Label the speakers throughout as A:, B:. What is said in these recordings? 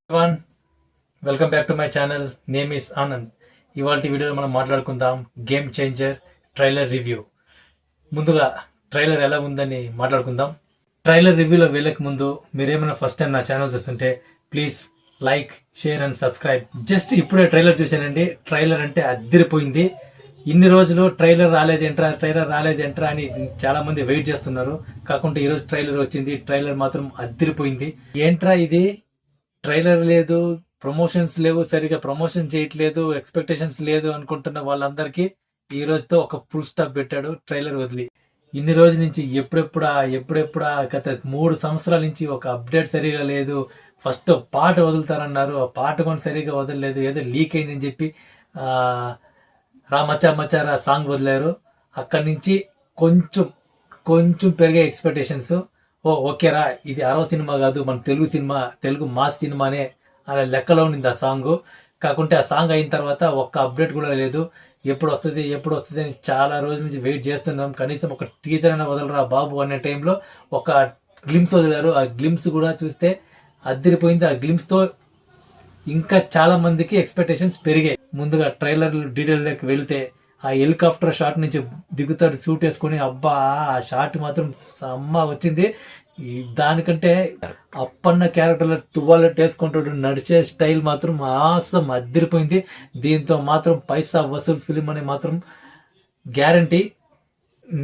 A: One welcome back to my channel. Name is Anand. ఇవాళ వీడియోలో మనం మాట్లాడుకుందాం గేమ్ చేంజర్ ట్రైలర్ రివ్యూ. ముందుగా ట్రైలర్ ఎలా ఉందని మాట్లాడుకుందాం. ట్రైలర్ రివ్యూలో వెళ్ళక ముందు మీరేమైనా ఫస్ట్ టైం నా ఛానల్ చూస్తుంటే please like, share and subscribe. Just ఇప్పుడే ట్రైలర్ చూశానండి. ట్రైలర్ అంటే అద్దిరిపోయింది. ఇన్ని రోజులు ట్రైలర్ రాలేదేంట్రా అని చాలా మంది వెయిట్ చేస్తున్నారు. కాకుంటే ఈరోజు ట్రైలర్ వచ్చింది. ట్రైలర్ మాత్రం అద్దిరిపోయింది. ఏంట్రా ఇది, ట్రైలర్ లేదు, ప్రమోషన్స్ లేవు, సరిగా ప్రమోషన్ చేయట్లేదు, ఎక్స్పెక్టేషన్స్ లేదు అనుకుంటున్న వాళ్ళందరికీ ఈ రోజుతో ఒక ఫుల్ స్టాప్ పెట్టాడు ట్రైలర్ వదిలి. ఇన్ని రోజుల నుంచి ఎప్పుడెప్పుడా గత 3 సంవత్సరాల నుంచి ఒక అప్డేట్ సరిగా లేదు. ఫస్ట్ పాట వదులుతారన్నారు, ఆ పాట కూడా సరిగా వదలలేదు, ఏదో లీక్ అయిందని చెప్పి రా మచారా సాంగ్ వదిలారు. అక్కడి నుంచి కొంచెం పెరిగే ఎక్స్పెక్టేషన్స్. ఓకేరా, ఇది 60 సినిమా కాదు, మన తెలుగు మాస్ సినిమానే అనే లెక్కలో ఉండింది ఆ సాంగ్. కాకుంటే ఆ సాంగ్ అయిన తర్వాత ఒక్క అప్డేట్ కూడా లేదు. ఎప్పుడు వస్తుంది అని చాలా రోజుల నుంచి వెయిట్ చేస్తున్నాం. కనీసం ఒక టీజర్ అయినా వదలరా బాబు అనే టైంలో ఒక గ్లిమ్స్ వదిలారు. ఆ గ్లిమ్స్ కూడా చూస్తే అదిరిపోయింది. ఆ గ్లిమ్స్ తో ఇంకా చాలా మందికి ఎక్స్పెక్టేషన్స్ పెరిగాయి. ముందుగా ట్రైలర్ డీటెయిల్లోకి వెళితే ఆ హెలికాప్టర్ షాట్ నుంచి దిగుతాడు సూట్ వేసుకుని, అబ్బా ఆ షాట్ మాత్రం అమ్మ వచ్చింది. దానికంటే అప్పన్న క్యారెక్టర్లో తువ్వాలెట్ వేసుకుంటాడు, నడిచే స్టైల్ మాత్రం ఆసం అదిరిపోయింది. దీంతో మాత్రం పైసా వసూల్ ఫిలిం అని మాత్రం గ్యారంటీ.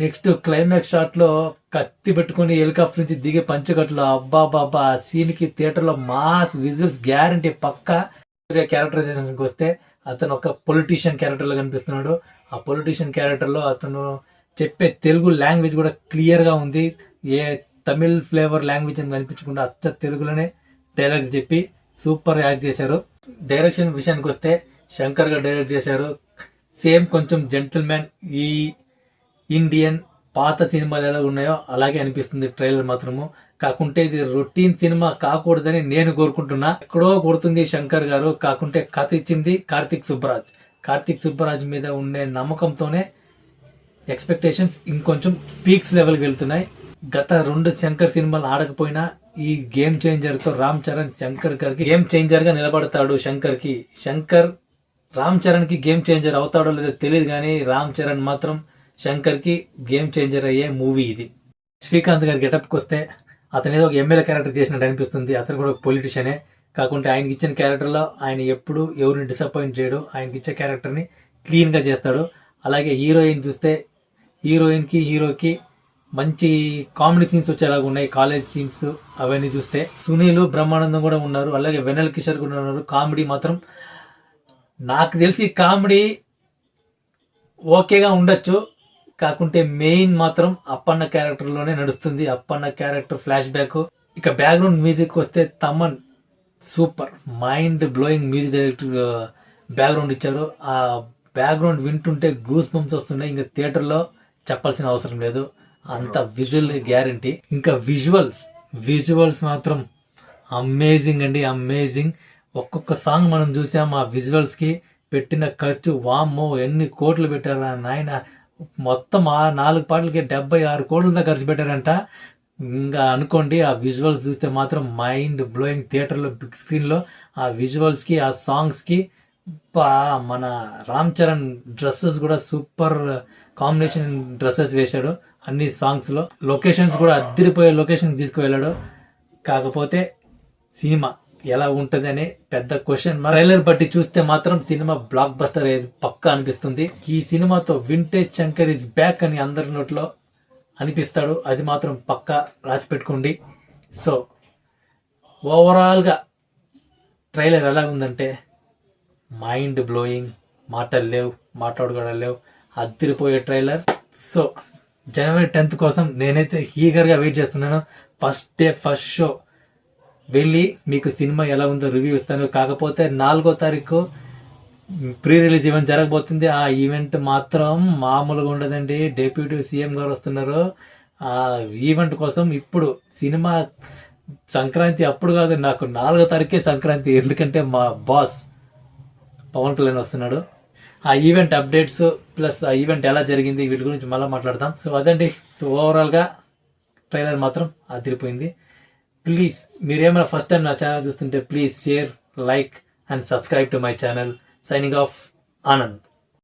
A: నెక్స్ట్ క్లైమాక్స్ షాట్ లో కత్తి పెట్టుకుని హెలికాప్టర్ నుంచి దిగే పంచగట్లో అబ్బా బాబా ఆ సీన్ కి థియేటర్ లో మాస్ విజువల్స్ గ్యారంటీ పక్కా. క్యారెక్టరైజేషన్ కి వస్తే అతను ఒక పొలిటీషియన్ క్యారెక్టర్ లో కనిపిస్తున్నాడు. ఆ పొలిటీషియన్ క్యారెక్టర్ లో అతను చెప్పే తెలుగు లాంగ్వేజ్ కూడా క్లియర్ గా ఉంది. ఏ తమిళ్ ఫ్లేవర్ లాంగ్వేజ్ అని కనిపించకుండా అచ్చ తెలుగులోనే డైలాగ్ చెప్పి సూపర్ యాక్ట్ చేశారు. డైరెక్షన్ విషయానికి వస్తే శంకర్ గారు డైరెక్ట్ చేశారు. సేమ్ కొంచెం జెంటిల్మెన్ ఈ ఇండియన్ పాత సినిమాలు ఎలా ఉన్నాయో అలాగే అనిపిస్తుంది ట్రైలర్ మాత్రము. కాకుంటే ఇది రొటీన్ సినిమా కాకూడదని నేను కోరుకుంటున్నా. ఎక్కడో కొడుతుంది శంకర్ గారు. కాకుంటే కథ ఇచ్చింది కార్తిక్ సుబ్బరాజ్ మీద ఉండే నమ్మకంతోనే ఎక్స్పెక్టేషన్స్ ఇంకొంచెం పీక్స్ లెవెల్కి వెళ్తున్నాయి. గత 2 శంకర్ సినిమాలు ఆడకపోయినా ఈ గేమ్ చేంజర్ తో రామ్ చరణ్ శంకర్ గారికి గేమ్ చేంజర్ గా నిలబడతాడు. శంకర్ రామ్ చరణ్ కి గేమ్ చేంజర్ అవుతాడో లేదో తెలియదు, కానీ రామ్ చరణ్ మాత్రం శంకర్ కి గేమ్ చేంజర్ అయ్యే మూవీ ఇది. శ్రీకాంత్ గారి గెటప్కి వస్తే అతను ఏదో ఒక ఎమ్మెల్యే క్యారెక్టర్ చేసినట్టు అనిపిస్తుంది. అతను కూడా ఒక పొలిటీషియనే. కాకుంటే ఆయనకి ఇచ్చిన క్యారెక్టర్లో ఆయన ఎప్పుడు ఎవరిని డిసప్పాయింట్ చేయడు. ఆయనకి ఇచ్చే క్యారెక్టర్ని క్లీన్ గా చేస్తాడు. అలాగే హీరోయిన్ చూస్తే హీరోయిన్ కి హీరోకి మంచి కామెడీ సీన్స్ వచ్చేలాగా ఉన్నాయి. కాలేజ్ సీన్స్ అవన్నీ చూస్తే సునీల్ బ్రహ్మానందం కూడా ఉన్నారు. అలాగే వెన్నెల కిషోర్ కూడా ఉన్నారు. కామెడీ మాత్రం నాకు తెలిసి కామెడీ ఓకేగా ఉండొచ్చు. కాకుంటే మెయిన్ మాత్రం అప్పన్న క్యారెక్టర్ లోనే నడుస్తుంది. Appanna character flash back. ఇక బ్యాక్గ్రౌండ్ మ్యూజిక్ వస్తే Thaman super mind blowing music director background ఇచ్చారు. ఆ బ్యాక్గ్రౌండ్ వింటుంటే గూస్ బంప్స్ వస్తున్నాయి. ఇంకా థియేటర్ లో చెప్పాల్సిన అవసరం లేదు, అంత విజువల్ గ్యారంటీ. ఇంకా విజువల్స్ మాత్రం అమేజింగ్ అండి, అమేజింగ్. ఒక్కొక్క సాంగ్ మనం చూసాం. ఆ విజువల్స్ కి పెట్టిన ఖర్చు వామ్మో ఎన్ని కోట్లు పెట్టారా నాయన. మొత్తం ఆ 4 పాటలకి 76 కోట్లతో ఖర్చు పెట్టారంట. ఇంకా అనుకోండి, ఆ విజువల్స్ చూస్తే మాత్రం మైండ్ బ్లోయింగ్. థియేటర్లో బిగ్ స్క్రీన్ లో ఆ విజువల్స్ కి ఆ సాంగ్స్ కి మన రామ్ చరణ్ డ్రెస్సెస్ కూడా సూపర్ కాంబినేషన్ డ్రెస్సెస్ వేశాడు అన్ని సాంగ్స్ లో. లొకేషన్స్ కూడా అద్దరిపోయే లొకేషన్ తీసుకువెళ్ళాడు. కాకపోతే సినిమా ఎలా ఉంటది అనే పెద్ద క్వశ్చన్. ట్రైలర్ బట్టి చూస్తే మాత్రం సినిమా బ్లాక్ బస్టర్ పక్కా అనిపిస్తుంది. ఈ సినిమాతో వింటేజ్ శంకర్ ఇస్ బ్యాక్ అని అందరి నోట్లో అనిపిస్తాడు. అది మాత్రం పక్కా రాసి పెట్టుకోండి. సో ఓవరాల్ గా ట్రైలర్ ఎలా ఉందంటే మైండ్ బ్లోయింగ్. మాటలు లేవు, మాట్లాడుకోవడం లేవు, అదిరిపోయే ట్రైలర్. సో జనవరి 10th కోసం నేనైతే ఈగర్ గా వెయిట్ చేస్తున్నాను. ఫస్ట్ డే ఫస్ట్ షో వెళ్ళి మీకు సినిమా ఎలా ఉందో రివ్యూ ఇస్తాను. కాకపోతే 4వ తారీఖు ప్రీ రిలీజ్ ఈవెంట్ జరగబోతుంది. ఆ ఈవెంట్ మాత్రం మామూలుగా ఉండదండి. డిప్యూటీ సీఎం గారు వస్తున్నారు. ఆ ఈవెంట్ కోసం ఇప్పుడు సినిమా సంక్రాంతి అప్పుడు కాదు, నాకు 4వ తారీఖే సంక్రాంతి. ఎందుకంటే మా బాస్ పవన్ కళ్యాణ్ వస్తున్నాడు. ఆ ఈవెంట్ అప్డేట్స్ ప్లస్ ఆ ఈవెంట్ ఎలా జరిగింది వీటి గురించి మళ్ళీ మాట్లాడదాం. సో అదండి. సో ఓవరాల్ గా ట్రైలర్ మాత్రం అదిరిపోయింది. ప్లీజ్ మీరేమైనా ఫస్ట్ టైం నా ఛానల్ చూస్తుంటే please share, like and subscribe to my channel. Signing off, Anand.